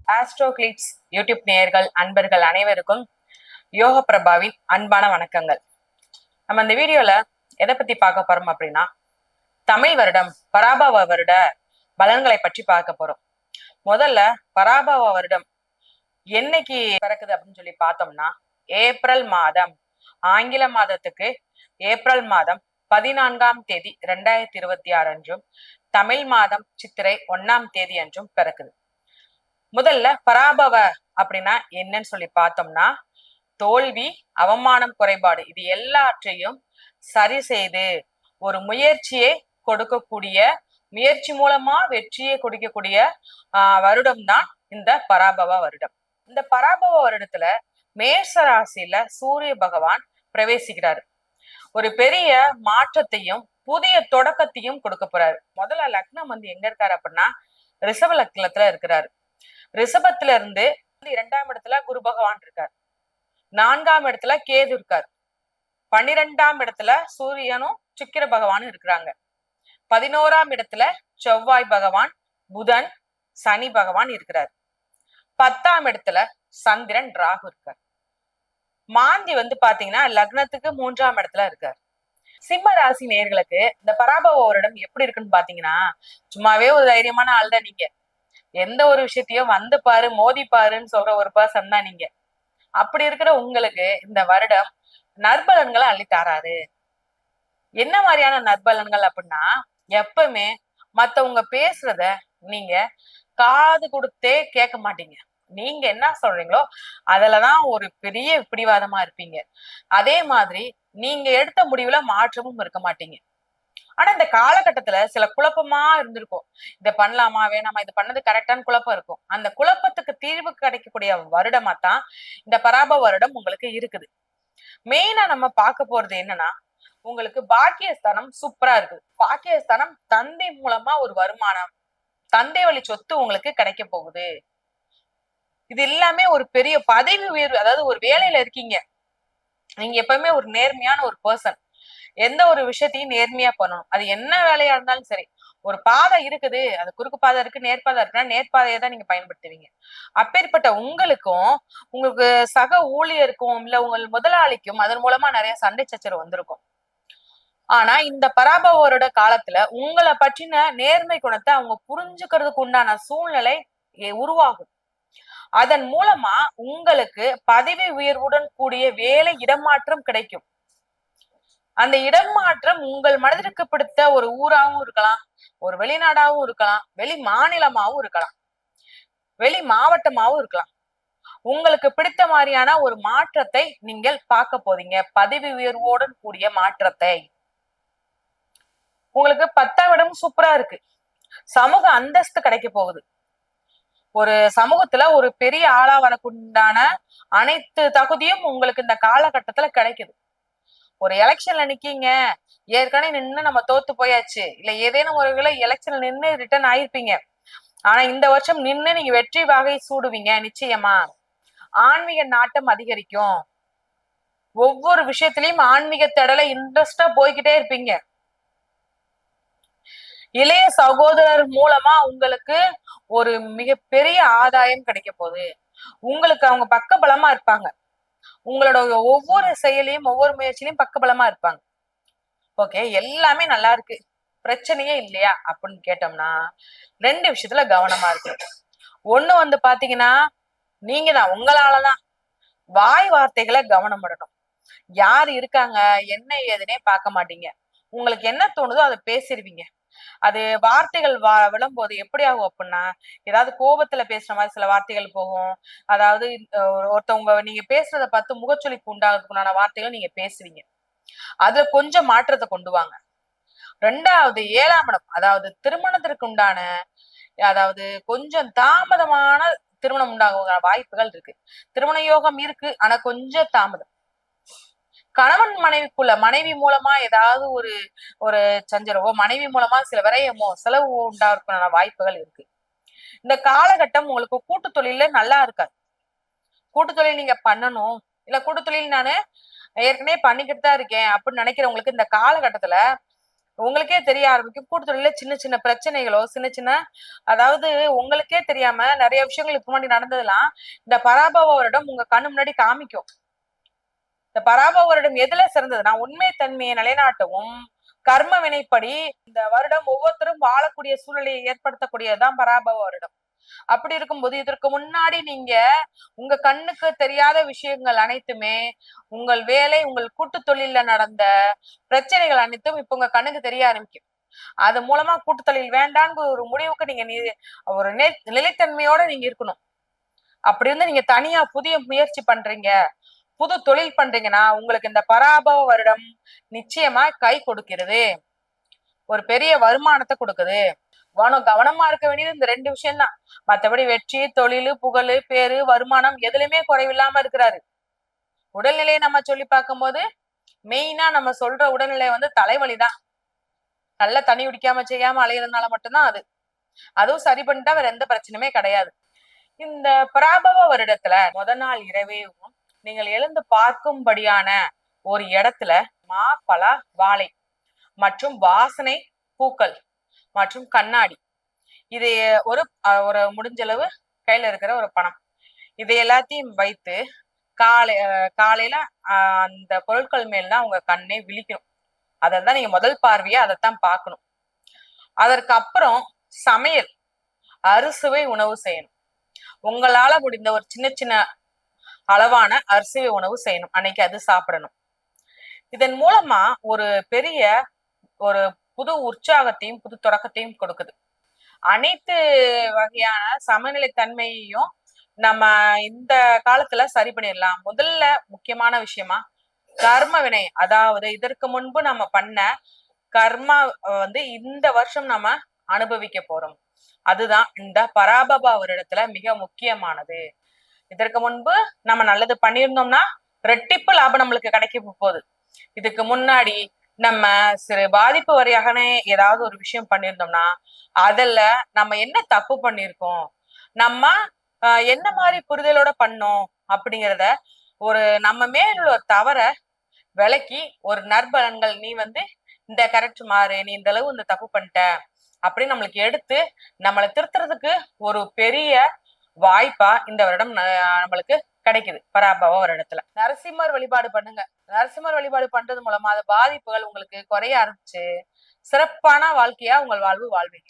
ஆஸ்ட்ரோகிளிட்ஸ் YouTube நேயர்கள் அன்பர்கள் அனைவருக்கும் யோக பிரபாவின் அன்பான வணக்கங்கள். நம்ம இந்த வீடியோல எதை பத்தி பார்க்க போறோம் அப்படின்னா, தமிழ் வருடம் பராபவ வருட பலன்களை பற்றி பார்க்க போறோம். முதல்ல பராபவ வருடம் என்னைக்கு பிறக்குது அப்படின்னு சொல்லி பார்த்தோம்னா, ஏப்ரல் மாதம், ஆங்கில மாதத்துக்கு ஏப்ரல் மாதம் 14ஆம் தேதி 2026 அன்றும், தமிழ் மாதம் சித்திரை 1ஆம் தேதி அன்றும் பிறக்குது. முதல்ல பராபவ அப்படின்னா என்னன்னு சொல்லி பார்த்தோம்னா, தோல்வி, அவமானம், குறைபாடு இது எல்லாற்றையும் சரி செய்து ஒரு முயற்சியை கொடுக்கக்கூடிய, முயற்சி மூலமா வெற்றியை கொடுக்கக்கூடிய வருடம் தான் இந்த பராபவ வருடம். இந்த பராபவ வருடத்துல மேஷ ராசியில சூரிய பகவான் பிரவேசிக்கிறாரு. ஒரு பெரிய மாற்றத்தையும் புதிய தொடக்கத்தையும் கொடுக்க போறாரு. முதல்ல லக்னம் எங்க இருக்காரு அப்படின்னா, ரிஷப லக்னத்துல இருக்கிறாரு. ரிஷபத்துல இருந்து 2ஆம் இடத்துல குரு பகவான் இருக்கார், 4ஆம் இடத்துல கேது இருக்கார், 12ஆம் இடத்துல சூரியனும் சுக்கிர பகவானும் இருக்கிறாங்க, 11ஆம் இடத்துல செவ்வாய் பகவான், புதன், சனி பகவான் இருக்கிறார், 10ஆம் இடத்துல சந்திரன் ராகு இருக்கார். மாந்தி பாத்தீங்கன்னா லக்னத்துக்கு 3ஆம் இடத்துல இருக்கார். சிம்ம ராசி நேயர்களுக்கு இந்த பராபவ வருடம் எப்படி இருக்குன்னு பாத்தீங்கன்னா, சும்மாவே ஒரு தைரியமான ஆள் தான் நீங்க. எந்த ஒரு விஷயத்தையும் வந்து பாரு மோதி பாருன்னு சொல்ற ஒரு பர்சன் தான் நீங்க. அப்படி இருக்கிற உங்களுக்கு இந்த வருடம் நற்பலன்களை அள்ளி தாராரு. என்ன மாதிரியான நற்பலன்கள் அப்படின்னா, எப்பவுமே மத்தவங்க பேசுறத நீங்க காது கொடுத்தே கேட்க மாட்டீங்க. நீங்க என்ன சொல்றீங்களோ அதுலதான் ஒரு பெரிய பிடிவாதமா இருப்பீங்க. அதே மாதிரி நீங்க எடுத்த முடிவுல மாற்றமும் இருக்க மாட்டீங்க. ஆனா இந்த காலகட்டத்துல சில குழப்பமா இருந்திருக்கும். இதை பண்ணலாமா வேணாமா, இது பண்ணது கரெக்டான குழப்பம் இருக்கும். அந்த குழப்பத்துக்கு தீர்வு கிடைக்கக்கூடிய வருடமா தான் இந்த பராபவ வருடம் உங்களுக்கு இருக்குது. மெயினா நம்ம பார்க்க போறது என்னன்னா, உங்களுக்கு பாக்கியஸ்தானம் சூப்பரா இருக்கு. பாக்கியஸ்தானம் தந்தை மூலமா ஒரு வருமானம், தந்தை வழி சொத்து உங்களுக்கு கிடைக்க போகுது. இது எல்லாமே ஒரு பெரிய பதவி உயர்வு. அதாவது ஒரு வேலையில இருக்கீங்க, நீங்க எப்பவுமே ஒரு நேர்மையான ஒரு பர்சன். எந்த ஒரு விஷயத்தையும் நேர்மையா பண்ணணும். அது என்ன வேலையா இருந்தாலும் சரி. ஒரு பாதை இருக்குது, அது குறுக்கு பாதை இருக்கு, நேர்பாதை இருக்குன்னா நேர்பாதையை தான் நீங்க பயன்படுத்துவீங்க. அப்பேற்பட்ட உங்களுக்கும் உங்களுக்கு சக ஊழியருக்கும் இல்ல உங்கள் முதலாளிக்கும் அதன் மூலமா நிறைய சண்டை சச்சரவு வந்திருக்கும். ஆனா இந்த பராபவரோட காலத்துல உங்களை பற்றின நேர்மை குணத்தை அவங்க புரிஞ்சுக்கிறதுக்கு உண்டான சூழ்நிலை உருவாகும். அதன் மூலமா உங்களுக்கு பதவி உயர்வுடன் கூடிய வேலை இடமாற்றம் கிடைக்கும். அந்த இடமாற்றம் உங்கள் மனதிற்கு பிடித்த ஒரு ஊராகவும் இருக்கலாம், ஒரு வெளிநாடாகவும் இருக்கலாம், வெளி மாநிலமாகவும் இருக்கலாம், வெளி மாவட்டமாகவும் இருக்கலாம். உங்களுக்கு பிடித்த மாதிரியான ஒரு மாற்றத்தை நீங்கள் பார்க்க போறீங்க. பதவி உயர்வோடன் கூடிய மாற்றத்தை. உங்களுக்கு 10ஆம் இடம் சூப்பரா இருக்கு. சமூக அந்தஸ்து கிடைக்க போகுது. ஒரு சமூகத்துல ஒரு பெரிய ஆளா வரக்குண்டான அனைத்து தகுதியும் உங்களுக்கு இந்த காலகட்டத்துல கிடைக்குது. ஒரு எலெக்ஷன்ல நிக்கீங்க, ஏற்கனவே நின்று நம்ம தோத்து போயாச்சு, இல்ல ஏதேனும் ஒரு எலெக்ஷன்ல நின்று ரிட்டர்ன் ஆயிருப்பீங்க. ஆனா இந்த வருஷம் நின்று நீங்க வெற்றி வாகை சூடுவீங்க நிச்சயமா. ஆன்மீக நாட்டம் அதிகரிக்கும். ஒவ்வொரு விஷயத்திலயும் ஆன்மீக தடலை இன்ட்ரெஸ்டா போய்கிட்டே இருப்பீங்க. இளைய சகோதரர் மூலமா உங்களுக்கு ஒரு மிகப்பெரிய ஆதாயம் கிடைக்க போகுது. உங்களுக்கு அவங்க பக்க பலமா இருப்பாங்க. உங்களோட ஒவ்வொரு செயலையும் ஒவ்வொரு முயற்சியிலையும் பக்கபலமா இருப்பாங்க. ஓகே, எல்லாமே நல்லா இருக்கு, பிரச்சனையே இல்லையா அப்படின்னு கேட்டோம்னா 2 விஷயத்துல கவனமா இருக்கு. ஒண்ணு பாத்தீங்கன்னா, நீங்க தான் உங்களாலதான் வாய் வார்த்தைகளை கவனம் படணும். யாரு இருக்காங்க என்ன ஏதுனே பார்க்க மாட்டீங்க. உங்களுக்கு என்ன தோணுதோ அதை பேசிடுவீங்க. அது வார்த்தைகள் விழும்போது எப்படி ஆகும் அப்படின்னா, ஏதாவது கோபத்துல பேசுற மாதிரி சில வார்த்தைகள் போகும். அதாவது ஒருத்தவங்க நீங்க பேசுறத பார்த்து முகச்சொலிப்பு உண்டாகிறதுக்குண்டான வார்த்தைகள் நீங்க பேசுவீங்க. அதுல கொஞ்சம் மாற்றத்தை கொண்டு வாங்க. 2வது 7ஆம் இடம், அதாவது திருமணத்திற்கு உண்டான, அதாவது கொஞ்சம் தாமதமான திருமணம் உண்டாக வாய்ப்புகள் இருக்கு. திருமண யோகம் இருக்கு, ஆனா கொஞ்சம் தாமதம். கணவன் மனைவிக்குள்ள மனைவி மூலமா ஏதாவது ஒரு ஒரு சஞ்சரவோ, மனைவி மூலமா சில விரயமோ செலவு உண்டாக்குற வாய்ப்புகள் இருக்கு. இந்த காலகட்டம் உங்களுக்கு கூட்டு தொழில நல்லா இருக்காது. கூட்டு தொழில் நீங்க பண்ணணும், இல்ல கூட்டு தொழில் நானு ஏற்கனவே பண்ணிக்கிட்டு தான் இருக்கேன் அப்படின்னு நினைக்கிறவங்களுக்கு இந்த காலகட்டத்துல உங்களுக்கே தெரிய ஆரம்பிக்கும். கூட்டுத்தொழில சின்ன சின்ன பிரச்சனைகளோ, சின்ன சின்ன அதாவது உங்களுக்கே தெரியாம நிறைய விஷயங்கள் இதுக்கு முன்னாடி நடந்ததெல்லாம் இந்த பராபவ வருடம் உங்க கண்ணு முன்னாடி காமிக்கும். இந்த பராபவ வருடம் எதுல சிறந்ததுன்னா உண்மை தன்மையை நிலைநாட்டவும் கர்ம வினைப்படி இந்த வருடம் ஒவ்வொருத்தரும் வாழக்கூடிய சூழ்நிலையை ஏற்படுத்தக்கூடியதுதான் பராபவ வருடம். அப்படி இருக்கும்போது இதற்கு முன்னாடி நீங்க உங்க கண்ணுக்கு தெரியாத விஷயங்கள் அனைத்துமே உங்கள் வேலை உங்கள் கூட்டு தொழில நடந்த பிரச்சனைகள் அனைத்தும் இப்ப உங்க கண்ணுக்கு தெரிய ஆரம்பிக்கும். அது மூலமா கூட்டுத்தொழில் வேண்டான்னு ஒரு முடிவுக்கு நீங்க ஒரு நிலைத்தன்மையோட நீங்க இருக்கணும். அப்படி இருந்து நீங்க தனியா புதிய முயற்சி பண்றீங்க, புது தொழில் பண்றீங்கன்னா உங்களுக்கு இந்த பராபவ வருடம் நிச்சயமா கை கொடுக்கிறது, ஒரு பெரிய வருமானத்தை கொடுக்குது. கவனமா இருக்க வேண்டியது இந்த 2 விஷயம் தான். மற்றபடி வெற்றி, தொழில், புகழ், பேரு, வருமானம் எதுலையுமே குறைவில்லாம இருக்கிறாரு. உடல்நிலையை நம்ம சொல்லி பார்க்கும் போது மெயினா நம்ம சொல்ற உடல்நிலை தலைவலிதான். நல்ல தண்ணி குடிக்காம செய்யாம அலையிறதுனால மட்டும்தான் அது. அதுவும் சரி பண்ணிட்டா வேற எந்த பிரச்சனையுமே கிடையாது. இந்த பராபவ வருடத்துல நாள் இரவே நீங்கள் எழுந்து பார்க்கும்படியான ஒரு இடத்துல மா, பலா, வாழை மற்றும் வாசனை பூக்கள் மற்றும் கண்ணாடி, இது ஒரு ஒரு முடிஞ்சளவு கையில இருக்கிற ஒரு பணம், இதை எல்லாத்தையும் வைத்து காலையில அந்த பொருட்கள் மேல்தான் உங்க கண்ணே விழிக்கணும். அதான் நீங்க முதல் பார்வையா அதைத்தான் பார்க்கணும். அதற்கு அப்புறம் சமையல் அறுசுவை உணவு செய்யணும். உங்களால முடிந்த ஒரு சின்ன சின்ன அளவான அரிசுவை உணவு செய்யணும். அன்னைக்கு அது சாப்பிடணும். இதன் மூலமா ஒரு பெரிய ஒரு புது உற்சாகத்தையும் புது தொடக்கத்தையும் கொடுக்குது. அனைத்து வகையான சமநிலை தன்மையையும் நம்ம இந்த காலத்துல சரி பண்ணிடலாம். முதல்ல முக்கியமான விஷயமா கர்ம வினை, அதாவது இதற்கு முன்பு நம்ம பண்ண கர்மா இந்த வருஷம் நம்ம அனுபவிக்க போறோம். அதுதான் இந்த பராபவ வருடத்துல மிக முக்கியமானது. இதற்கு முன்பு நம்ம நல்லது பண்ணியிருந்தோம்னா ரெட்டிப்பு லாபம் நம்மளுக்கு கிடைக்க போகுது. இதுக்கு முன்னாடி நம்ம சிறு பாதிப்பு வரையாகனே ஏதாவது ஒரு விஷயம் பண்ணியிருந்தோம்னா அதுல நம்ம என்ன தப்பு பண்ணிருக்கோம், நம்ம என்ன மாதிரி புரிதலோட பண்ணோம் அப்படிங்கிறத ஒரு நம்ம மேல் ஒரு தவற விலக்கி ஒரு நற்பலன்கள், நீ இந்த கரெக்ட் மாறு, நீ இந்த அளவு இந்த தப்பு பண்ணிட்ட அப்படின்னு நம்மளுக்கு எடுத்து நம்மளை திருத்துறதுக்கு ஒரு பெரிய வாய்ப்பா இந்த வருடம் நம்மளுக்கு கிடைக்குது. பராபவ வருடத்துல நரசிம்மர் வழிபாடு பண்ணுங்க. நரசிம்மர் வழிபாடு பண்றது மூலமா அந்த பாதிப்புகள் உங்களுக்கு குறைய ஆரம்பிச்சு சிறப்பான வாழ்க்கையா உங்கள் வாழ்வு வாழ்வீங்க.